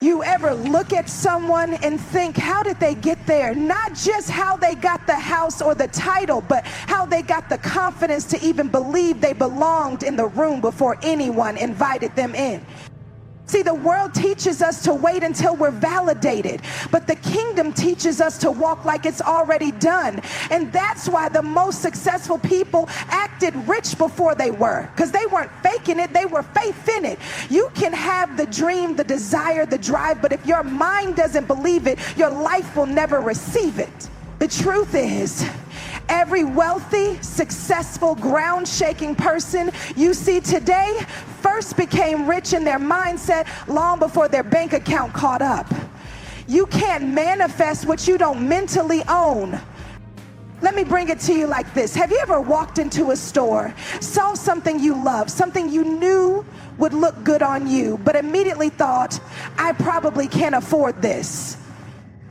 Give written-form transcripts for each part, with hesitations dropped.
You ever look at someone and think, how did they get there? Not just how they got the house or the title, but how they got the confidence to even believe they belonged in the room before anyone invited them in. See, the world teaches us to wait until we're validated, but the kingdom teaches us to walk like it's already done. And that's why the most successful people acted rich before they were, because they weren't faking it, they were faith in it. You can have the dream, the desire, the drive, but if your mind doesn't believe it, your life will never receive it. The truth is, every wealthy, successful, ground-shaking person you see today first became rich in their mindset long before their bank account caught up. You can't manifest what you don't mentally own. Let me bring it to you like this. Have you ever walked into a store, saw something you love, something you knew would look good on you, but immediately thought, I probably can't afford this?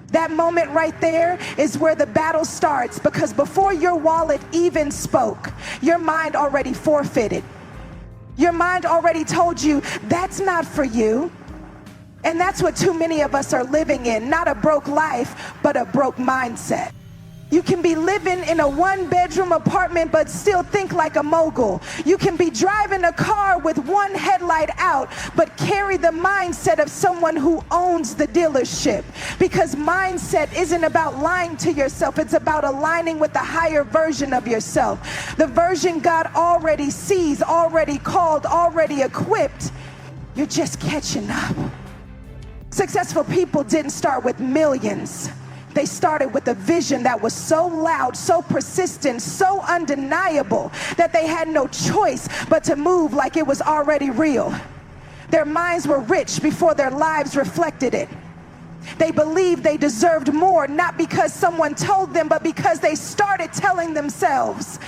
That moment right there is where the battle starts, because before your wallet even spoke, your mind already forfeited. Your mind already told you that's not for you. And that's what too many of us are living in, not a broke life, but a broke mindset. You can be living in a one-bedroom apartment but still think like a mogul. You can be driving a car with one headlight out but carry the mindset of someone who owns the dealership. Because mindset isn't about lying to yourself, it's about aligning with the higher version of yourself. The version God already sees, already called, already equipped. You're just catching up. Successful people didn't start with millions. They started with a vision that was so loud, so persistent, so undeniable that they had no choice but to move like it was already real. Their minds were rich before their lives reflected it. They believed they deserved more, not because someone told them, but because they started telling themselves.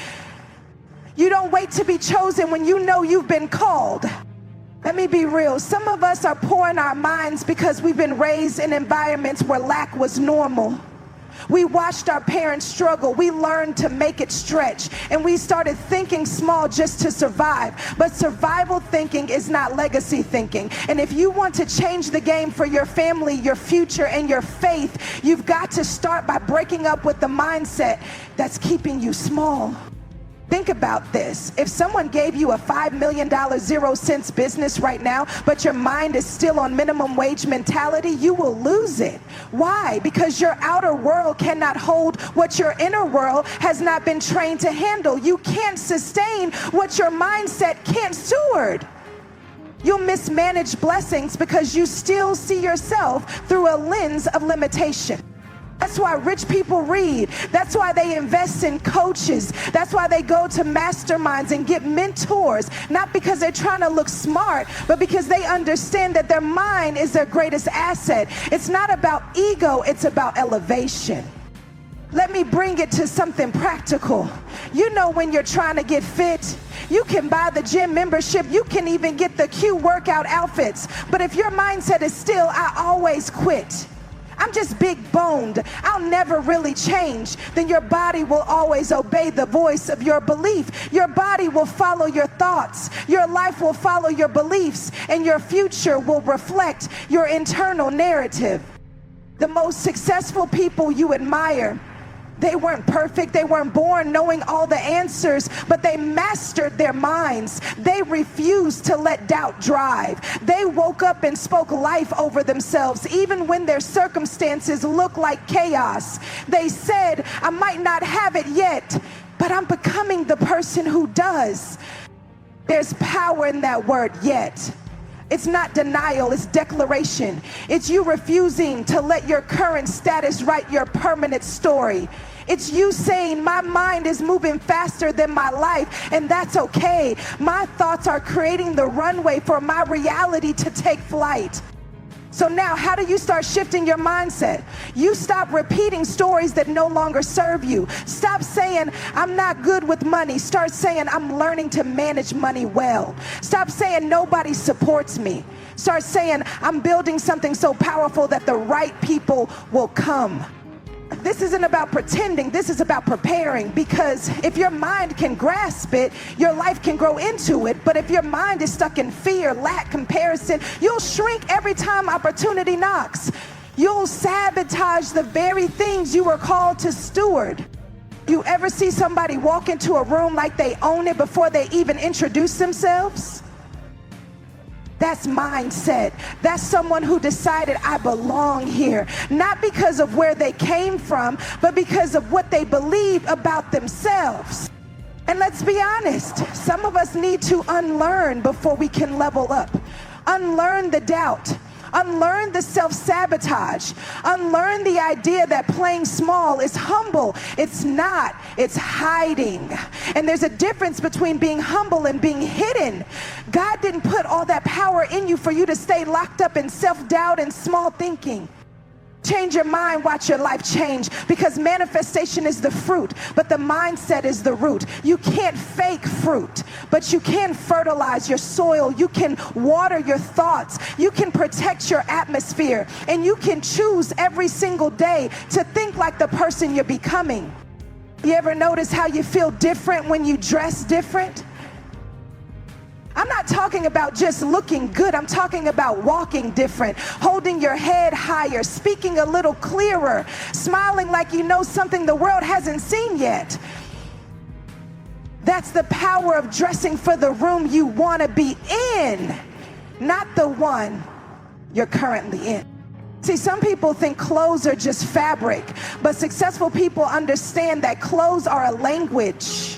You don't wait to be chosen when you know you've been called. Let me be real. Some of us are poor in our minds because we've been raised in environments where lack was normal. We watched our parents struggle. We learned to make it stretch. And we started thinking small just to survive. But survival thinking is not legacy thinking. And if you want to change the game for your family, your future, and your faith, you've got to start by breaking up with the mindset that's keeping you small. Think about this. If someone gave you a $5 million 0 cents business right now, but your mind is still on minimum wage mentality, you will lose it. Why? Because your outer world cannot hold what your inner world has not been trained to handle. You can't sustain what your mindset can't steward. You'll mismanage blessings because you still see yourself through a lens of limitation. That's why rich people read. That's why they invest in coaches. That's why they go to masterminds and get mentors. Not because they're trying to look smart, but because they understand that their mind is their greatest asset. It's not about ego, it's about elevation. Let me bring it to something practical. You know, when you're trying to get fit, you can buy the gym membership. You can even get the cute workout outfits. But if your mindset is still, I always quit, I'm just big boned, I'll never really change, then your body will always obey the voice of your belief. Your body will follow your thoughts. Your life will follow your beliefs, and your future will reflect your internal narrative. The most successful people you admire, they weren't perfect. They weren't born knowing all the answers, but they mastered their minds. They refused to let doubt drive. They woke up and spoke life over themselves, even when their circumstances looked like chaos. They said, I might not have it yet, but I'm becoming the person who does. There's power in that word, yet. It's not denial, it's declaration. It's you refusing to let your current status write your permanent story. It's you saying, my mind is moving faster than my life, and that's okay. My thoughts are creating the runway for my reality to take flight. So now, how do you start shifting your mindset? You stop repeating stories that no longer serve you. Stop saying, I'm not good with money. Start saying, I'm learning to manage money well. Stop saying, nobody supports me. Start saying, I'm building something so powerful that the right people will come. This isn't about pretending, this is about preparing, because if your mind can grasp it, your life can grow into it. But if your mind is stuck in fear, lack, comparison, you'll shrink every time opportunity knocks. You'll sabotage the very things you were called to steward. You ever see somebody walk into a room like they own it before they even introduce themselves? That's mindset. That's someone who decided, I belong here, not because of where they came from, but because of what they believe about themselves. And let's be honest, some of us need to unlearn before we can level up. Unlearn the doubt. Unlearn the self-sabotage. Unlearn the idea that playing small is humble. It's not. It's hiding. And there's a difference between being humble and being hidden. God didn't put all that power in you for you to stay locked up in self-doubt and small thinking. Change your mind, watch your life change, because manifestation is the fruit, but the mindset is the root. You can't fake fruit, but you can fertilize your soil. You can water your thoughts. You can protect your atmosphere, and you can choose every single day to think like the person you're becoming. You ever notice how you feel different when you dress different? I'm not talking about just looking good. I'm talking about walking different, holding your head higher, speaking a little clearer, smiling like you know something the world hasn't seen yet. That's the power of dressing for the room you want to be in, not the one you're currently in. See, some people think clothes are just fabric, but successful people understand that clothes are a language.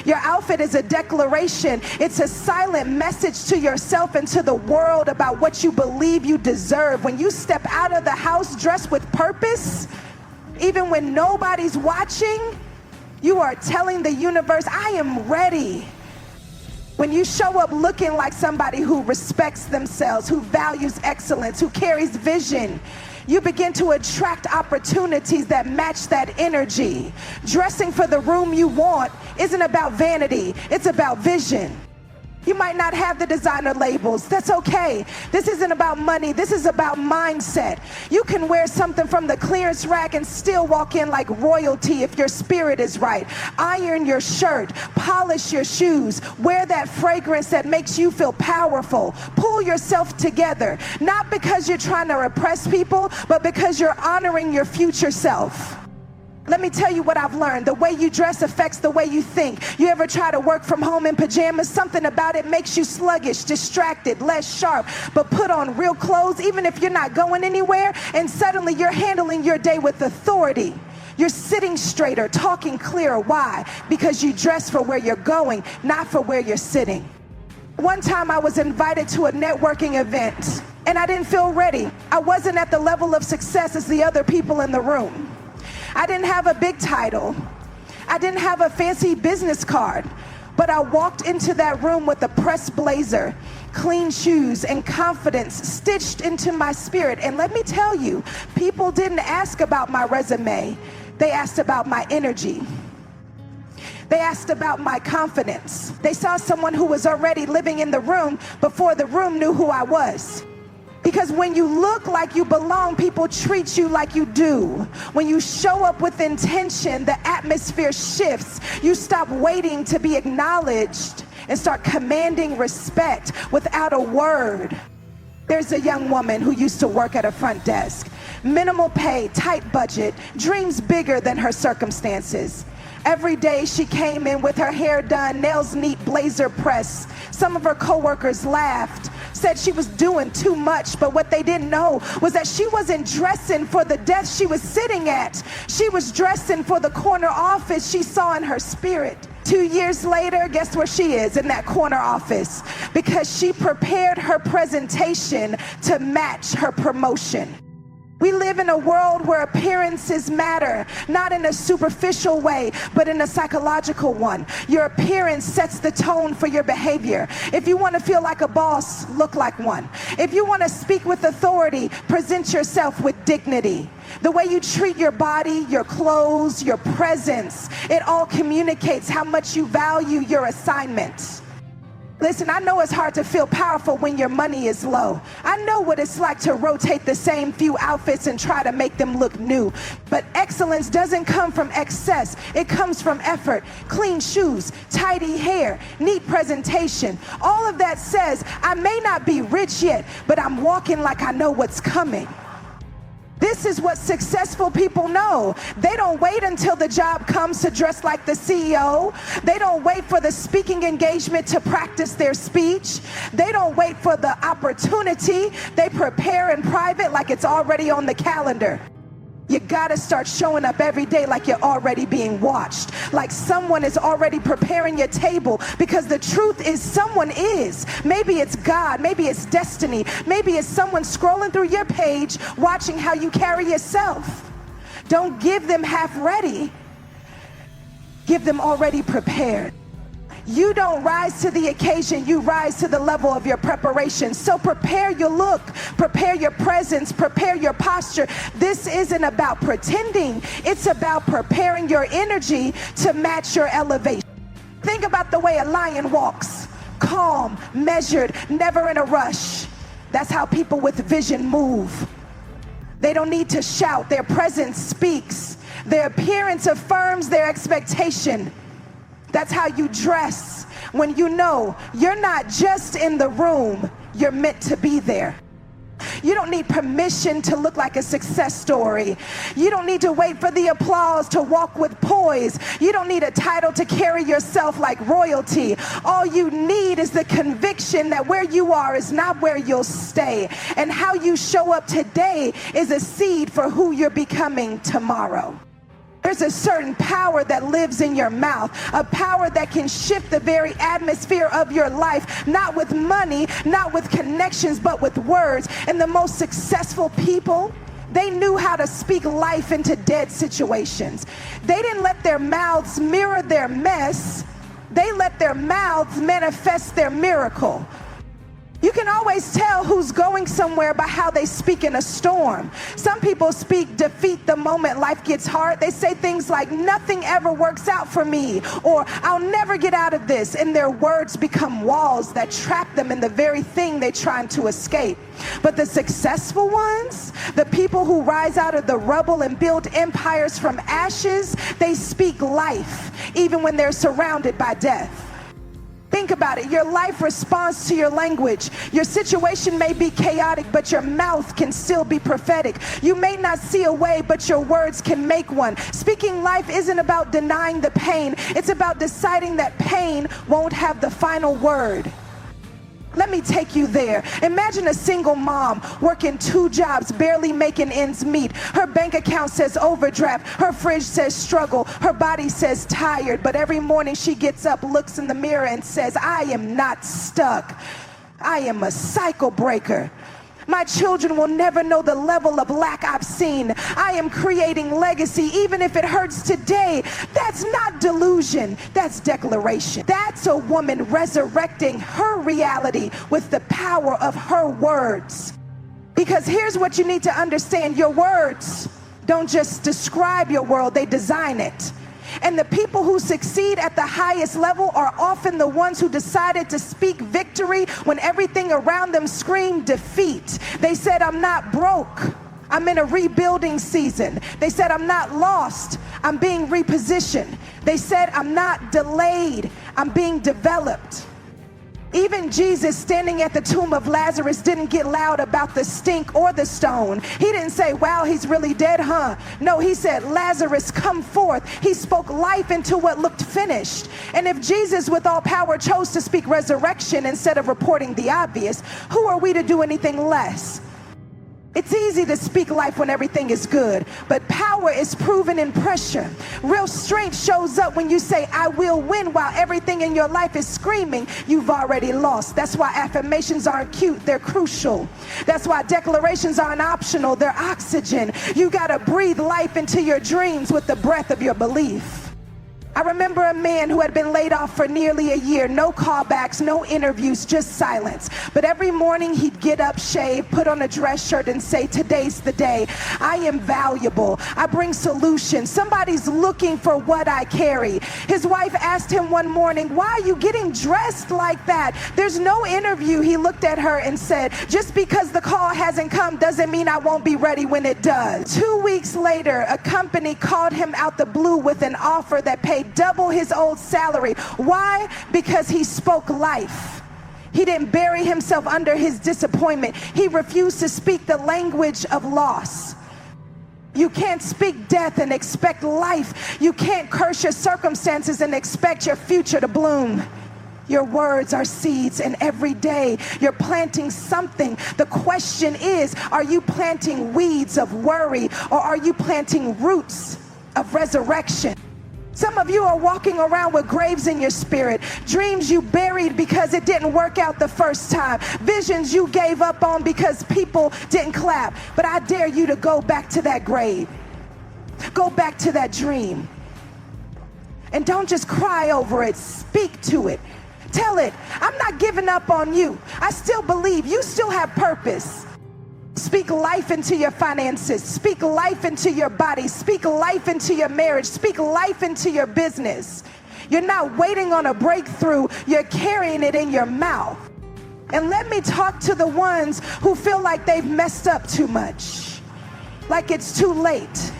Your outfit is a declaration. It's a silent message to yourself and to the world about what you believe you deserve. When you step out of the house dressed with purpose, even when nobody's watching, you are telling the universe, I am ready. When you show up looking like somebody who respects themselves, who values excellence, who carries vision, you begin to attract opportunities that match that energy. Dressing for the room you want isn't about vanity, it's about vision. You might not have the designer labels. That's okay. This isn't about money. This is about mindset. You can wear something from the clearance rack and still walk in like royalty if your spirit is right. Iron your shirt, polish your shoes, wear that fragrance that makes you feel powerful. Pull yourself together, not because you're trying to repress people, but because you're honoring your future self. Let me tell you what I've learned. The way you dress affects the way you think. You ever try to work from home in pajamas? Something about it makes you sluggish, distracted, less sharp. But put on real clothes, even if you're not going anywhere, and suddenly you're handling your day with authority. You're sitting straighter, talking clearer. Why? Because you dress for where you're going, not for where you're sitting. One time I was invited to a networking event, and I didn't feel ready. I wasn't at the level of success as the other people in the room. I didn't have a big title. I didn't have a fancy business card, but I walked into that room with a pressed blazer, clean shoes, and confidence stitched into my spirit. And let me tell you, people didn't ask about my resume. They asked about my energy. They asked about my confidence. They saw someone who was already living in the room before the room knew who I was. Because when you look like you belong, people treat you like you do. When you show up with intention, the atmosphere shifts. You stop waiting to be acknowledged and start commanding respect without a word. There's a young woman who used to work at a front desk. Minimal pay, tight budget, dreams bigger than her circumstances. Every day she came in with her hair done, nails neat, blazer pressed. Some of her coworkers laughed, said she was doing too much, but what they didn't know was that she wasn't dressing for the desk she was sitting at. She was dressing for the corner office she saw in her spirit. 2 years later, guess where she is? In that corner office, because she prepared her presentation to match her promotion. We live in a world where appearances matter, not in a superficial way, but in a psychological one. Your appearance sets the tone for your behavior. If you want to feel like a boss, look like one. If you want to speak with authority, present yourself with dignity. The way you treat your body, your clothes, your presence, it all communicates how much you value your assignment. Listen, I know it's hard to feel powerful when your money is low. I know what it's like to rotate the same few outfits and try to make them look new. But excellence doesn't come from excess. It comes from effort, clean shoes, tidy hair, neat presentation. All of that says, I may not be rich yet, but I'm walking like I know what's coming. This is what successful people know. They don't wait until the job comes to dress like the CEO. They don't wait for the speaking engagement to practice their speech. They don't wait for the opportunity. They prepare in private like it's already on the calendar. You gotta start showing up every day like you're already being watched, like someone is already preparing your table, because the truth is someone is. Maybe it's God, maybe it's destiny, maybe it's someone scrolling through your page watching how you carry yourself. Don't give them half ready, give them already prepared. You don't rise to the occasion, you rise to the level of your preparation. So prepare your look, prepare your presence, prepare your posture. This isn't about pretending, it's about preparing your energy to match your elevation. Think about the way a lion walks, calm, measured, never in a rush. That's how people with vision move. They don't need to shout, their presence speaks. Their appearance affirms their expectation. That's how you dress when you know you're not just in the room, you're meant to be there. You don't need permission to look like a success story. You don't need to wait for the applause to walk with poise. You don't need a title to carry yourself like royalty. All you need is the conviction that where you are is not where you'll stay. And how you show up today is a seed for who you're becoming tomorrow. There's a certain power that lives in your mouth, a power that can shift the very atmosphere of your life, not with money, not with connections, but with words. And the most successful people, they knew how to speak life into dead situations. They didn't let their mouths mirror their mess. They let their mouths manifest their miracle. You can always tell who's going somewhere by how they speak in a storm. Some people speak defeat the moment life gets hard. They say things like, nothing ever works out for me, or I'll never get out of this. And their words become walls that trap them in the very thing they're trying to escape. But the successful ones, the people who rise out of the rubble and build empires from ashes, they speak life, even when they're surrounded by death. Think about it. Your life responds to your language. Your situation may be chaotic, but your mouth can still be prophetic. You may not see a way, but your words can make one. Speaking life isn't about denying the pain. It's about deciding that pain won't have the final word. Let me take you there. Imagine a single mom working 2 jobs, barely making ends meet. Her bank account says overdraft. Her fridge says struggle. Her body says tired. But every morning she gets up, looks in the mirror and says, I am not stuck. I am a cycle breaker. My children will never know the level of lack I've seen. I am creating legacy, even if it hurts today. That's not delusion, that's declaration. That's a woman resurrecting her reality with the power of her words. Because here's what you need to understand. Your words don't just describe your world, they design it. And the people who succeed at the highest level are often the ones who decided to speak victory when everything around them screamed defeat. They said, I'm not broke, I'm in a rebuilding season. They said, I'm not lost, I'm being repositioned. They said, I'm not delayed, I'm being developed. Even Jesus standing at the tomb of Lazarus didn't get loud about the stink or the stone. He didn't say, wow, he's really dead, huh? No, he said, Lazarus, come forth. He spoke life into what looked finished. And if Jesus with all power chose to speak resurrection instead of reporting the obvious, who are we to do anything less? It's easy to speak life when everything is good, but power is proven in pressure. Real strength shows up when you say, I will win, while everything in your life is screaming, you've already lost. That's why affirmations aren't cute, they're crucial. That's why declarations aren't optional, they're oxygen. You gotta breathe life into your dreams with the breath of your belief. I remember a man who had been laid off for nearly a year, no callbacks, no interviews, just silence. But every morning he'd get up, shave, put on a dress shirt and say, today's the day. I am valuable. I bring solutions. Somebody's looking for what I carry. His wife asked him one morning, why are you getting dressed like that? There's no interview. He looked at her and said, just because the call hasn't come doesn't mean I won't be ready when it does. 2 weeks later, a company called him out the blue with an offer that paid double his old salary. Why? Because he spoke life. He didn't bury himself under his disappointment. He refused to speak the language of loss. You can't speak death and expect life. You can't curse your circumstances and expect your future to bloom. Your words are seeds, and every day you're planting something. The question is, are you planting weeds of worry, or are you planting roots of resurrection? Some of you are walking around with graves in your spirit, dreams you buried because it didn't work out the first time, visions you gave up on because people didn't clap. But I dare you to go back to that grave. Go back to that dream. And don't just cry over it, speak to it. Tell it, I'm not giving up on you. I still believe you still have purpose. Speak life into your finances. Speak life into your body. Speak life into your marriage. Speak life into your business. You're not waiting on a breakthrough. You're carrying it in your mouth. And let me talk to the ones who feel like they've messed up too much, like it's too late.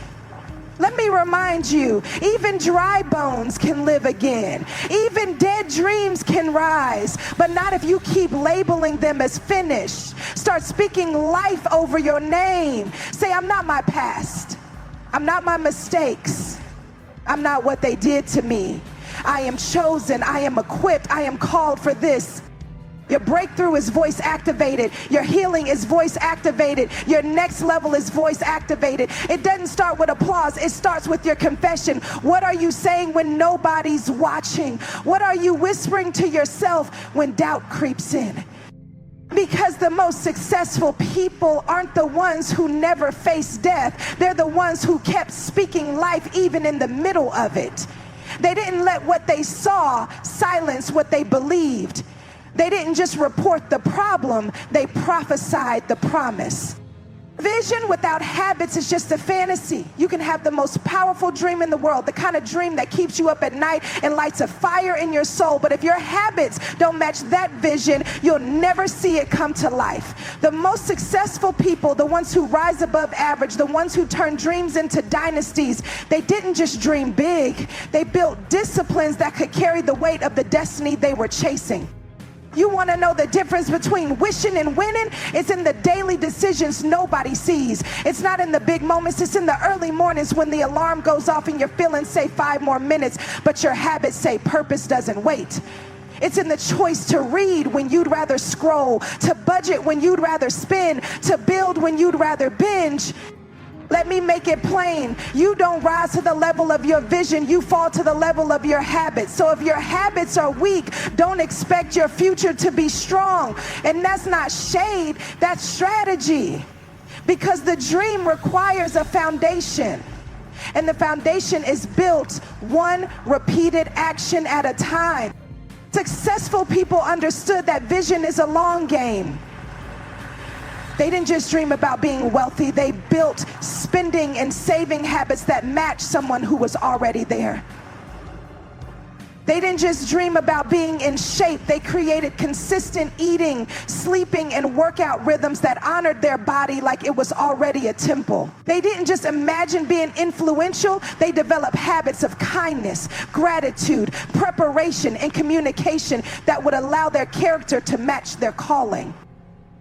Let me remind you, even dry bones can live again. Even dead dreams can rise, but not if you keep labeling them as finished. Start speaking life over your name. Say, I'm not my past. I'm not my mistakes. I'm not what they did to me. I am chosen. I am equipped. I am called for this. Your breakthrough is voice activated. Your healing is voice activated. Your next level is voice activated. It doesn't start with applause. It starts with your confession. What are you saying when nobody's watching? What are you whispering to yourself when doubt creeps in? Because the most successful people aren't the ones who never faced death. They're the ones who kept speaking life even in the middle of it. They didn't let what they saw silence what they believed. They didn't just report the problem, they prophesied the promise. Vision without habits is just a fantasy. You can have the most powerful dream in the world, the kind of dream that keeps you up at night and lights a fire in your soul. But if your habits don't match that vision, you'll never see it come to life. The most successful people, the ones who rise above average, the ones who turn dreams into dynasties, they didn't just dream big. They built disciplines that could carry the weight of the destiny they were chasing. You want to know the difference between wishing and winning? It's in the daily decisions nobody sees. It's not in the big moments. It's in the early mornings when the alarm goes off and your feelings say 5 more minutes, but your habits say purpose doesn't wait. It's in the choice to read when you'd rather scroll, to budget when you'd rather spend, to build when you'd rather binge. Let me make it plain. You don't rise to the level of your vision. You fall to the level of your habits. So if your habits are weak, don't expect your future to be strong. And that's not shade, that's strategy. Because the dream requires a foundation. And the foundation is built one repeated action at a time. Successful people understood that vision is a long game. They didn't just dream about being wealthy. They built spending and saving habits that matched someone who was already there. They didn't just dream about being in shape. They created consistent eating, sleeping, and workout rhythms that honored their body like it was already a temple. They didn't just imagine being influential. They developed habits of kindness, gratitude, preparation, and communication that would allow their character to match their calling.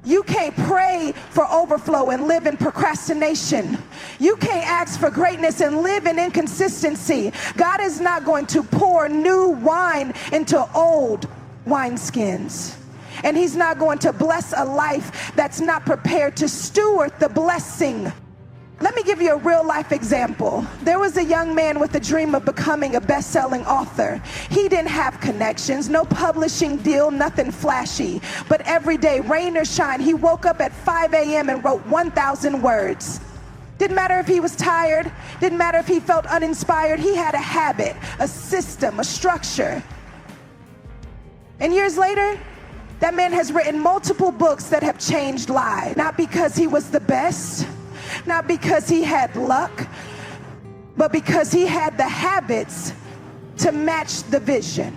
You can't pray for overflow and live in procrastination. You can't ask for greatness and live in inconsistency. God is not going to pour new wine into old wineskins. And he's not going to bless a life that's not prepared to steward the blessing. Let me give you a real life example. There was a young man with a dream of becoming a best-selling author. He didn't have connections, no publishing deal, nothing flashy. But every day, rain or shine, he woke up at 5 a.m. and wrote 1,000 words. Didn't matter if he was tired, didn't matter if he felt uninspired. He had a habit, a system, a structure. And years later, that man has written multiple books that have changed lives. Not because he was the best, not because he had luck, but because he had the habits to match the vision.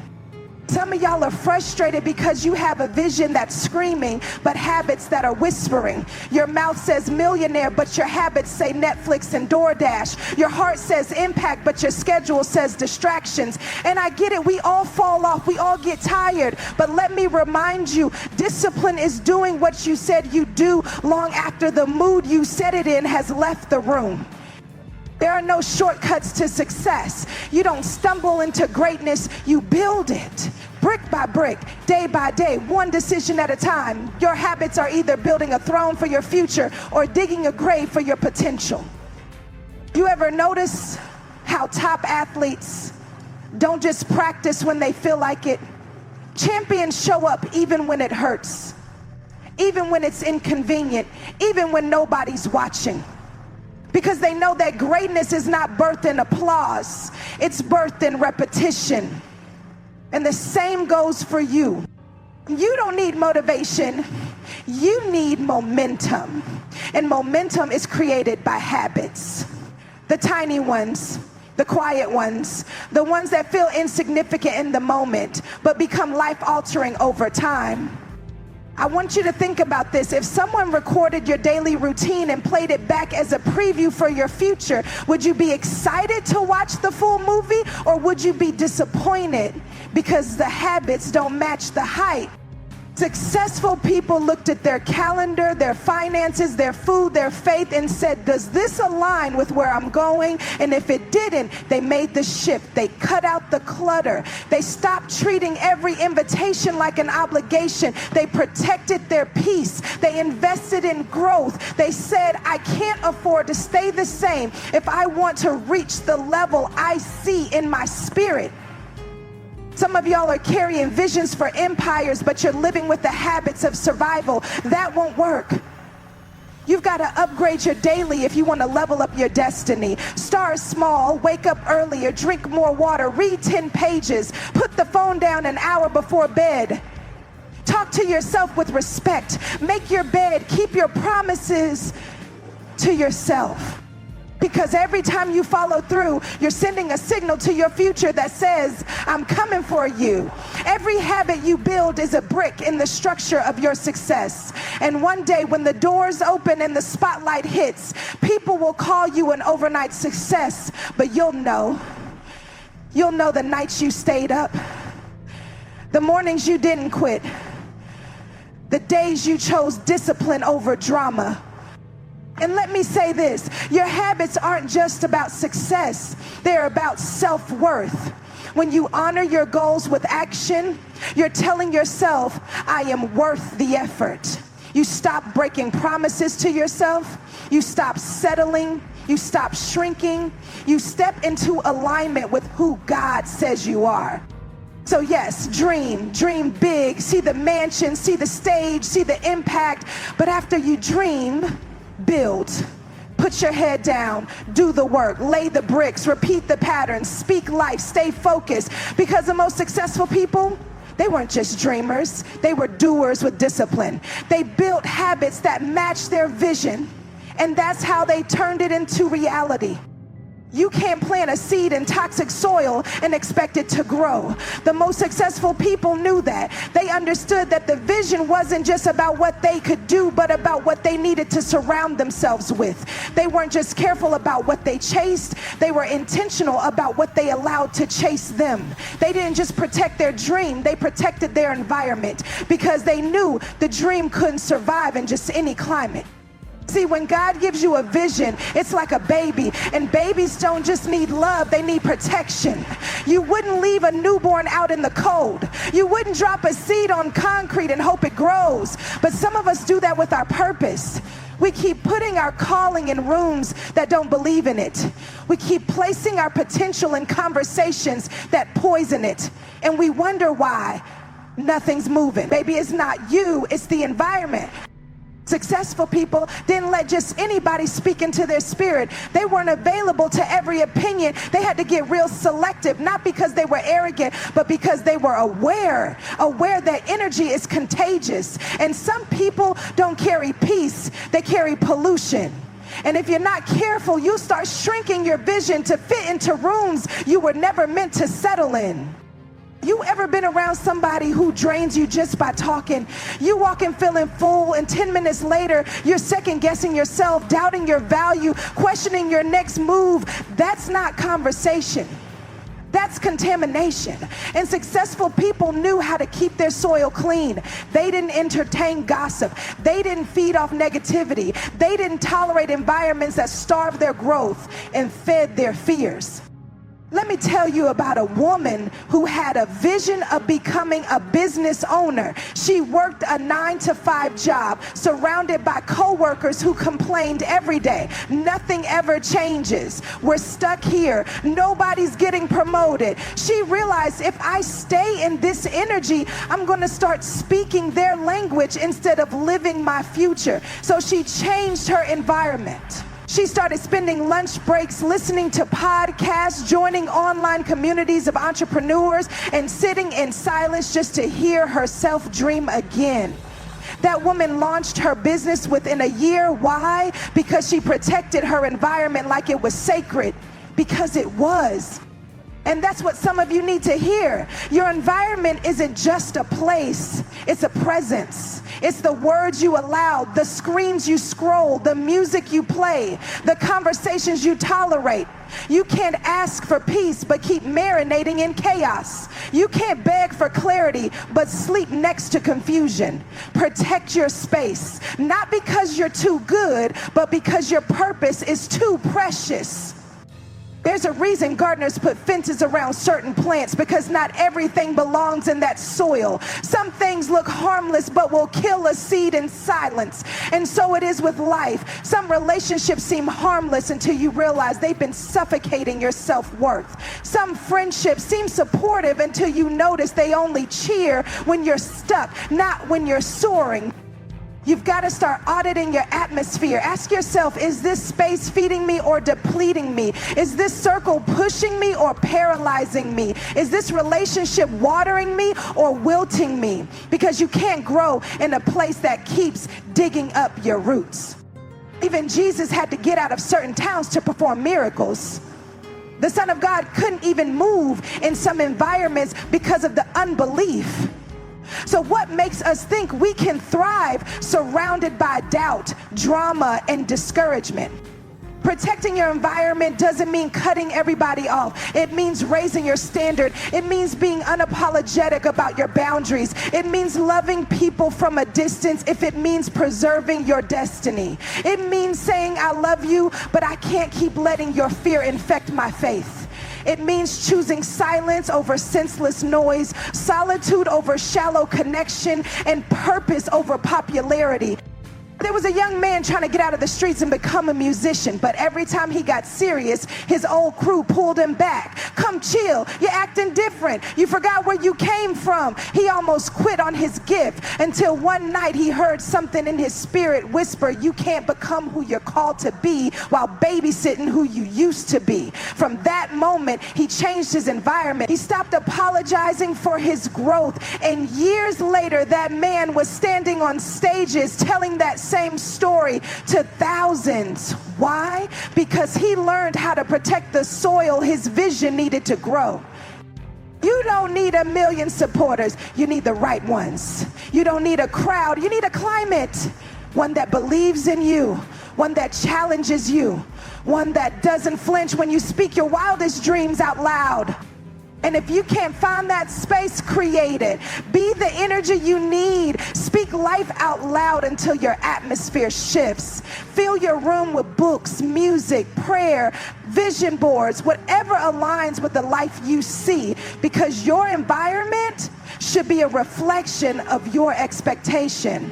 Some of y'all are frustrated because you have a vision that's screaming, but habits that are whispering. Your mouth says millionaire, but your habits say Netflix and DoorDash. Your heart says impact, but your schedule says distractions. And I get it, we all fall off, we all get tired. But let me remind you, discipline is doing what you said you do long after the mood you said it in has left the room. There are no shortcuts to success. You don't stumble into greatness, you build it. Brick by brick, day by day, one decision at a time. Your habits are either building a throne for your future or digging a grave for your potential. You ever notice how top athletes don't just practice when they feel like it? Champions show up even when it hurts, even when it's inconvenient, even when nobody's watching. Because they know that greatness is not birthed in applause, it's birthed in repetition. And the same goes for you. You don't need motivation, you need momentum. And momentum is created by habits. The tiny ones, the quiet ones, the ones that feel insignificant in the moment, but become life-altering over time. I want you to think about this. If someone recorded your daily routine and played it back as a preview for your future, would you be excited to watch the full movie, or would you be disappointed because the habits don't match the hype? Successful people looked at their calendar, their finances, their food, their faith, and said, does this align with where I'm going? And if it didn't, they made the shift. They cut out the clutter. They stopped treating every invitation like an obligation. They protected their peace. They invested in growth. They said, I can't afford to stay the same if I want to reach the level I see in my spirit. Some of y'all are carrying visions for empires, but you're living with the habits of survival. That won't work. You've got to upgrade your daily if you want to level up your destiny. Start small, wake up earlier, drink more water, read 10 pages, put the phone down an hour before bed. Talk to yourself with respect. Make your bed, keep your promises to yourself. Because every time you follow through, you're sending a signal to your future that says, I'm coming for you. Every habit you build is a brick in the structure of your success. And one day when the doors open and the spotlight hits, people will call you an overnight success, but you'll know the nights you stayed up, the mornings you didn't quit, the days you chose discipline over drama. And let me say this, your habits aren't just about success, they're about self-worth. When you honor your goals with action, you're telling yourself, I am worth the effort. You stop breaking promises to yourself, you stop settling, you stop shrinking, you step into alignment with who God says you are. So yes, dream big, see the mansion, see the stage, see the impact, but after you dream, build. Put your head down, do the work, lay the bricks, repeat the patterns, speak life, stay focused. Because the most successful people, they weren't just dreamers, they were doers with discipline. They built habits that matched their vision, and that's how they turned it into reality. You can't plant a seed in toxic soil and expect it to grow. The most successful people knew that. They understood that the vision wasn't just about what they could do, but about what they needed to surround themselves with. They weren't just careful about what they chased, they were intentional about what they allowed to chase them. They didn't just protect their dream, they protected their environment, because they knew the dream couldn't survive in just any climate. See, when God gives you a vision, it's like a baby, and babies don't just need love, they need protection. You wouldn't leave a newborn out in the cold. You wouldn't drop a seed on concrete and hope it grows. But some of us do that with our purpose. We keep putting our calling in rooms that don't believe in it. We keep placing our potential in conversations that poison it, and we wonder why nothing's moving. Maybe it's not you, it's the environment. Successful people didn't let just anybody speak into their spirit. They weren't available to every opinion. They had to get real selective, not because they were arrogant, but because they were aware that energy is contagious. And some people don't carry peace, they carry pollution. And if you're not careful, you start shrinking your vision to fit into rooms you were never meant to settle in. You ever been around somebody who drains you just by talking? You walk in feeling full, and 10 minutes later, you're second guessing yourself, doubting your value, questioning your next move. That's not conversation. That's contamination. And successful people knew how to keep their soil clean. They didn't entertain gossip. They didn't feed off negativity. They didn't tolerate environments that starved their growth and fed their fears. Let me tell you about a woman who had a vision of becoming a business owner. She worked a 9-to-5 job, surrounded by coworkers who complained every day. Nothing ever changes. We're stuck here. Nobody's getting promoted. She realized, if I stay in this energy, I'm going to start speaking their language instead of living my future. So she changed her environment. She started spending lunch breaks listening to podcasts, joining online communities of entrepreneurs, and sitting in silence just to hear herself dream again. That woman launched her business within a year. Why? Because she protected her environment like it was sacred. Because it was. And that's what some of you need to hear. Your environment isn't just a place, it's a presence. It's the words you allow, the screens you scroll, the music you play, the conversations you tolerate. You can't ask for peace but keep marinating in chaos. You can't beg for clarity but sleep next to confusion. Protect your space, not because you're too good, but because your purpose is too precious. There's a reason gardeners put fences around certain plants, because not everything belongs in that soil. Some things look harmless but will kill a seed in silence. And so it is with life. Some relationships seem harmless until you realize they've been suffocating your self-worth. Some friendships seem supportive until you notice they only cheer when you're stuck, not when you're soaring. You've got to start auditing your atmosphere. Ask yourself, is this space feeding me or depleting me? Is this circle pushing me or paralyzing me? Is this relationship watering me or wilting me? Because you can't grow in a place that keeps digging up your roots. Even Jesus had to get out of certain towns to perform miracles. The Son of God couldn't even move in some environments because of the unbelief. So what makes us think we can thrive surrounded by doubt, drama, and discouragement? Protecting your environment doesn't mean cutting everybody off. It means raising your standard. It means being unapologetic about your boundaries. It means loving people from a distance if it means preserving your destiny. It means saying I love you, but I can't keep letting your fear infect my faith. It means choosing silence over senseless noise, solitude over shallow connection, and purpose over popularity. There was a young man trying to get out of the streets and become a musician, but every time he got serious, his old crew pulled him back. Come chill, you're acting different. You forgot where you came from. He almost quit on his gift until one night he heard something in his spirit whisper, you can't become who you're called to be while babysitting who you used to be. From that moment, he changed his environment. He stopped apologizing for his growth, and years later, that man was standing on stages telling that same story to thousands. Why? Because he learned how to protect the soil his vision needed to grow. You don't need 1 million supporters. You need the right ones. You don't need a crowd. You need a climate. One that believes in you. One that challenges you. One that doesn't flinch when you speak your wildest dreams out loud. And if you can't find that space, create it. Be the energy you need. Speak life out loud until your atmosphere shifts. Fill your room with books, music, prayer, vision boards, whatever aligns with the life you see, because your environment should be a reflection of your expectation.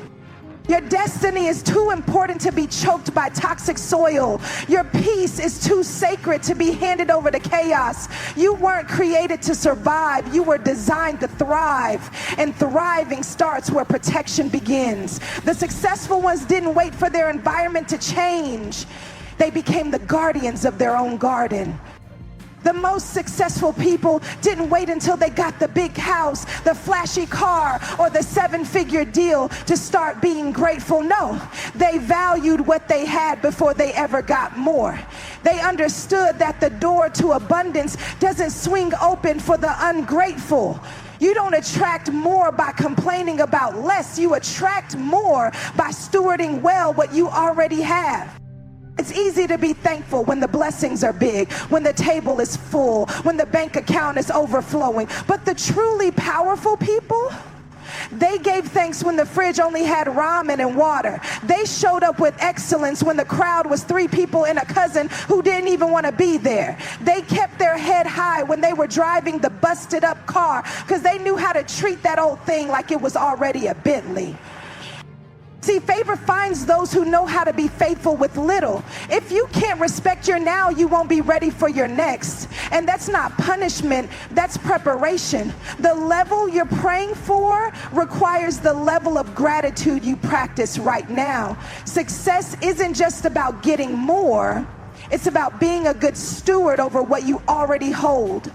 Your destiny is too important to be choked by toxic soil. Your peace is too sacred to be handed over to chaos. You weren't created to survive. You were designed to thrive. And thriving starts where protection begins. The successful ones didn't wait for their environment to change. They became the guardians of their own garden. The most successful people didn't wait until they got the big house, the flashy car, or the seven-figure deal to start being grateful. No, they valued what they had before they ever got more. They understood that the door to abundance doesn't swing open for the ungrateful. You don't attract more by complaining about less. You attract more by stewarding well what you already have. It's easy to be thankful when the blessings are big, when the table is full, when the bank account is overflowing. But the truly powerful people, they gave thanks when the fridge only had ramen and water. They showed up with excellence when the crowd was 3 people and a cousin who didn't even want to be there. They kept their head high when they were driving the busted up car because they knew how to treat that old thing like it was already a Bentley. See, favor finds those who know how to be faithful with little. If you can't respect your now, you won't be ready for your next. And that's not punishment, that's preparation. The level you're praying for requires the level of gratitude you practice right now. Success isn't just about getting more, it's about being a good steward over what you already hold.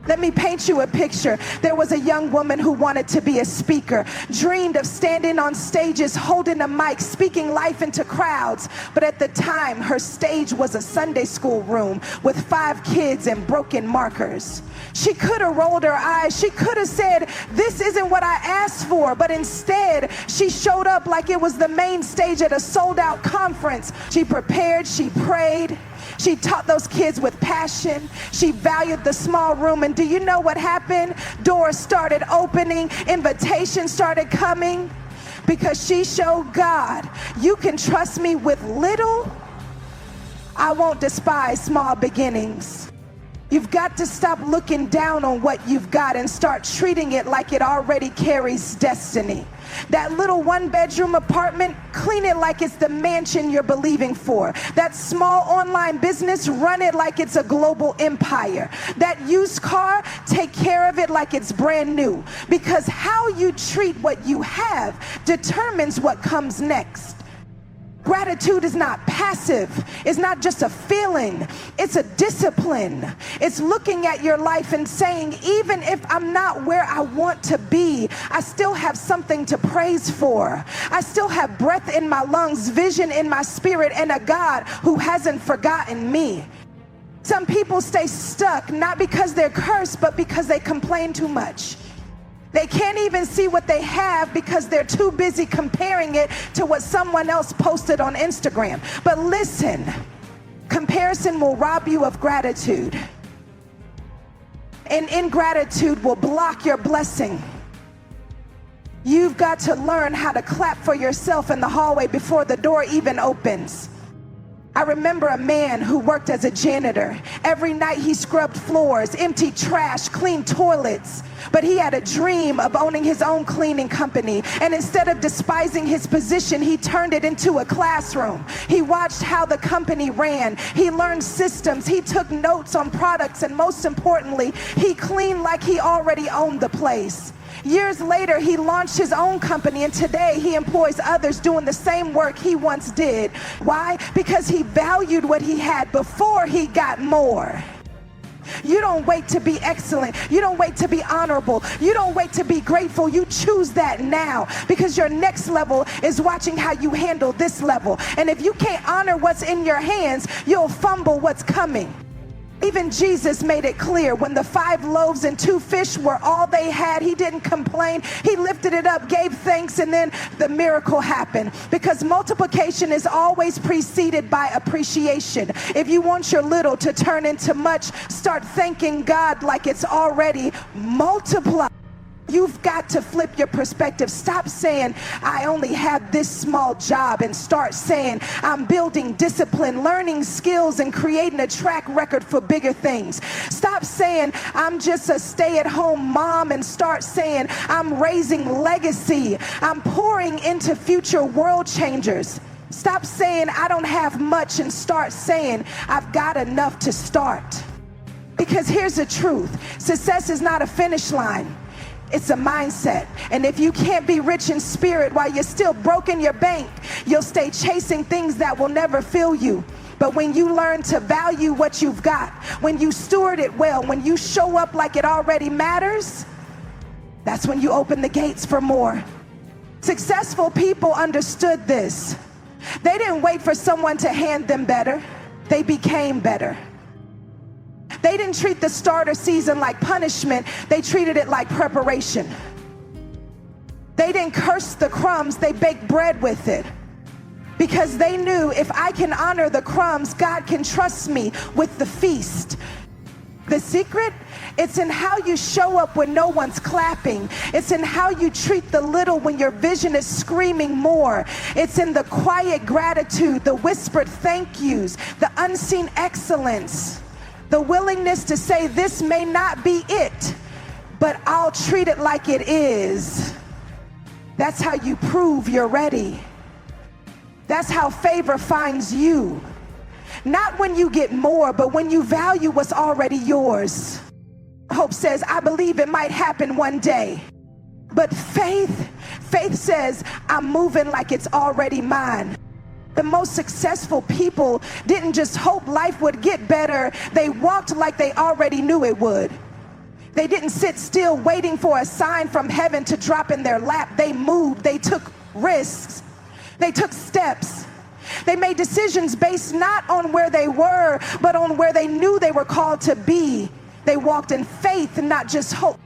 Let me paint you a picture. There was a young woman who wanted to be a speaker, dreamed of standing on stages, holding a mic, speaking life into crowds. But at the time, her stage was a Sunday school room with 5 kids and broken markers. She could have rolled her eyes. She could have said, "This isn't what I asked for." But instead, she showed up like it was the main stage at a sold-out conference. She prepared, she prayed. She taught those kids with passion. She valued the small room. And do you know what happened? Doors started opening. Invitations started coming. Because she showed God, you can trust me with little. I won't despise small beginnings. You've got to stop looking down on what you've got and start treating it like it already carries destiny. That little 1-bedroom apartment, clean it like it's the mansion you're believing for. That small online business, run it like it's a global empire. That used car, take care of it like it's brand new. Because how you treat what you have determines what comes next. Gratitude is not passive. It's not just a feeling. It's a discipline. It's looking at your life and saying, even if I'm not where I want to be, I still have something to praise for. I still have breath in my lungs, vision in my spirit, and a God who hasn't forgotten me. Some people stay stuck, not because they're cursed, but because they complain too much. They can't even see what they have because they're too busy comparing it to what someone else posted on Instagram. But listen, comparison will rob you of gratitude. And ingratitude will block your blessing. You've got to learn how to clap for yourself in the hallway before the door even opens. I remember a man who worked as a janitor. Every night he scrubbed floors, emptied trash, cleaned toilets. But he had a dream of owning his own cleaning company. And instead of despising his position, he turned it into a classroom. He watched how the company ran. He learned systems. He took notes on products. And most importantly, he cleaned like he already owned the place. Years later, he launched his own company, and today he employs others doing the same work he once did. Why? Because he valued what he had before he got more. You don't wait to be excellent. You don't wait to be honorable. You don't wait to be grateful. You choose that now, because your next level is watching how you handle this level. And if you can't honor what's in your hands, you'll fumble what's coming. Even Jesus made it clear when the 5 loaves and 2 fish were all they had, he didn't complain. He lifted it up, gave thanks, and then the miracle happened. Because multiplication is always preceded by appreciation. If you want your little to turn into much, start thanking God like it's already multiplied. You've got to flip your perspective. Stop saying, I only have this small job, and start saying, I'm building discipline, learning skills, and creating a track record for bigger things. Stop saying, I'm just a stay-at-home mom, and start saying, I'm raising legacy. I'm pouring into future world changers. Stop saying, I don't have much, and start saying, I've got enough to start. Because here's the truth. Success is not a finish line. It's a mindset. And if you can't be rich in spirit while you're still broke in your bank, you'll stay chasing things that will never fill you. But when you learn to value what you've got, when you steward it well, when you show up like it already matters, that's when you open the gates for more. Successful people understood this. They didn't wait for someone to hand them better. They became better. They didn't treat the starter season like punishment. They treated it like preparation. They didn't curse the crumbs. They baked bread with it. Because they knew, if I can honor the crumbs, God can trust me with the feast. The secret? It's in how you show up when no one's clapping. It's in how you treat the little when your vision is screaming more. It's in the quiet gratitude, the whispered thank yous, the unseen excellence. The willingness to say, this may not be it, but I'll treat it like it is. That's how you prove you're ready. That's how favor finds you. Not when you get more, but when you value what's already yours. Hope says, I believe it might happen one day. But faith says, I'm moving like it's already mine. The most successful people didn't just hope life would get better. They walked like they already knew it would. They didn't sit still waiting for a sign from heaven to drop in their lap. They moved. They took risks. They took steps. They made decisions based not on where they were, but on where they knew they were called to be. They walked in faith and not just hope.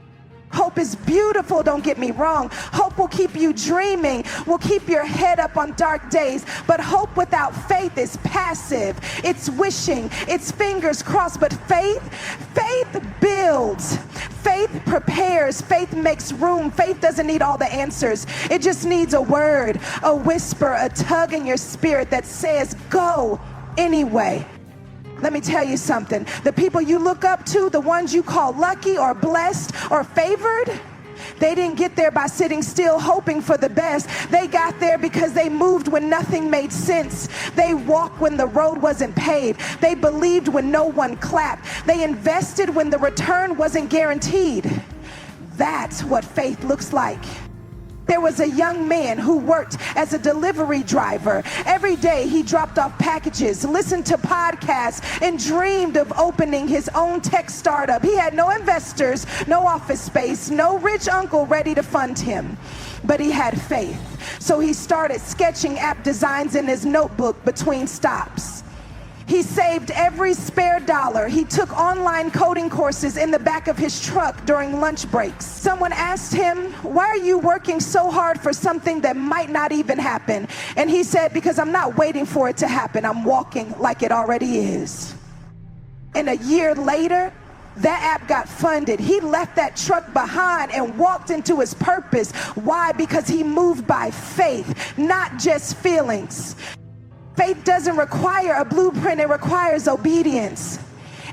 Hope is beautiful, don't get me wrong. Hope will keep you dreaming, will keep your head up on dark days. But hope without faith is passive. It's wishing, it's fingers crossed. But faith builds. Faith prepares. Faith makes room. Faith doesn't need all the answers. It just needs a word, a whisper, a tug in your spirit that says, go anyway. Let me tell you something. The people you look up to, the ones you call lucky or blessed or favored, they didn't get there by sitting still hoping for the best. They got there because they moved when nothing made sense. They walked when the road wasn't paved. They believed when no one clapped. They invested when the return wasn't guaranteed. That's what faith looks like. There was a young man who worked as a delivery driver. Every day he dropped off packages, listened to podcasts, and dreamed of opening his own tech startup. He had no investors, no office space, no rich uncle ready to fund him. But he had faith. So he started sketching app designs in his notebook between stops. He saved every spare dollar. He took online coding courses in the back of his truck during lunch breaks. Someone asked him, why are you working so hard for something that might not even happen? And he said, because I'm not waiting for it to happen. I'm walking like it already is. And a year later, that app got funded. He left that truck behind and walked into his purpose. Why? Because he moved by faith, not just feelings. Faith doesn't require a blueprint, it requires obedience.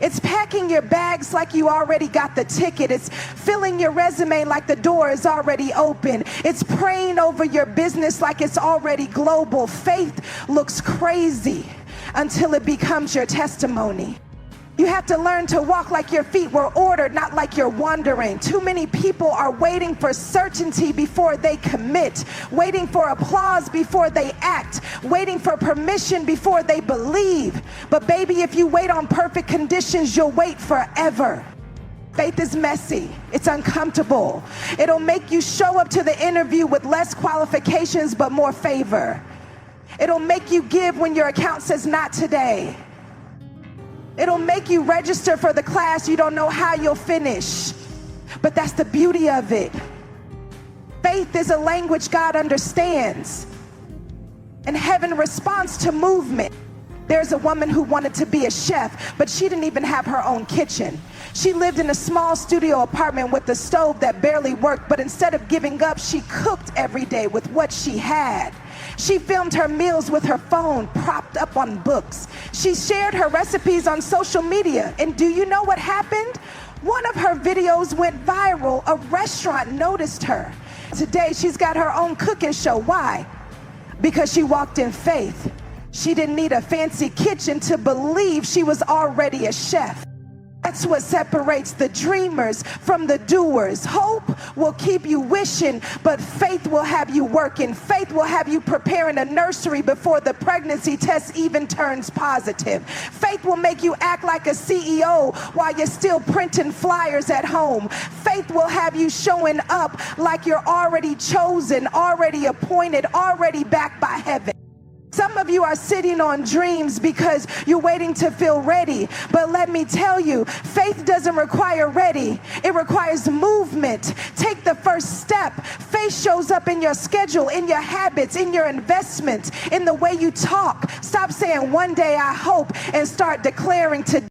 It's packing your bags like you already got the ticket. It's filling your resume like the door is already open. It's praying over your business like it's already global. Faith looks crazy until it becomes your testimony. You have to learn to walk like your feet were ordered, not like you're wandering. Too many people are waiting for certainty before they commit, waiting for applause before they act, waiting for permission before they believe. But baby, if you wait on perfect conditions, you'll wait forever. Faith is messy. It's uncomfortable. It'll make you show up to the interview with less qualifications but more favor. It'll make you give when your account says not today. It'll make you register for the class you don't know how you'll finish. But that's the beauty of it. Faith is a language God understands. And heaven responds to movement. There's a woman who wanted to be a chef, but she didn't even have her own kitchen. She lived in a small studio apartment with a stove that barely worked, but instead of giving up, she cooked every day with what she had. She filmed her meals with her phone propped up on books. She shared her recipes on social media, and do you know what happened? One of her videos went viral. A restaurant noticed her. Today, she's got her own cooking show. Why? Because she walked in faith. She didn't need a fancy kitchen to believe she was already a chef. That's what separates the dreamers from the doers. Hope will keep you wishing, but faith will have you working. Faith will have you preparing a nursery before the pregnancy test even turns positive. Faith will make you act like a CEO while you're still printing flyers at home. Faith will have you showing up like you're already chosen, already appointed, already backed by heaven. Some of you are sitting on dreams because you're waiting to feel ready. But let me tell you, faith doesn't require ready. It requires movement. Take the first step. Faith shows up in your schedule, in your habits, in your investments, in the way you talk. Stop saying one day I hope and start declaring today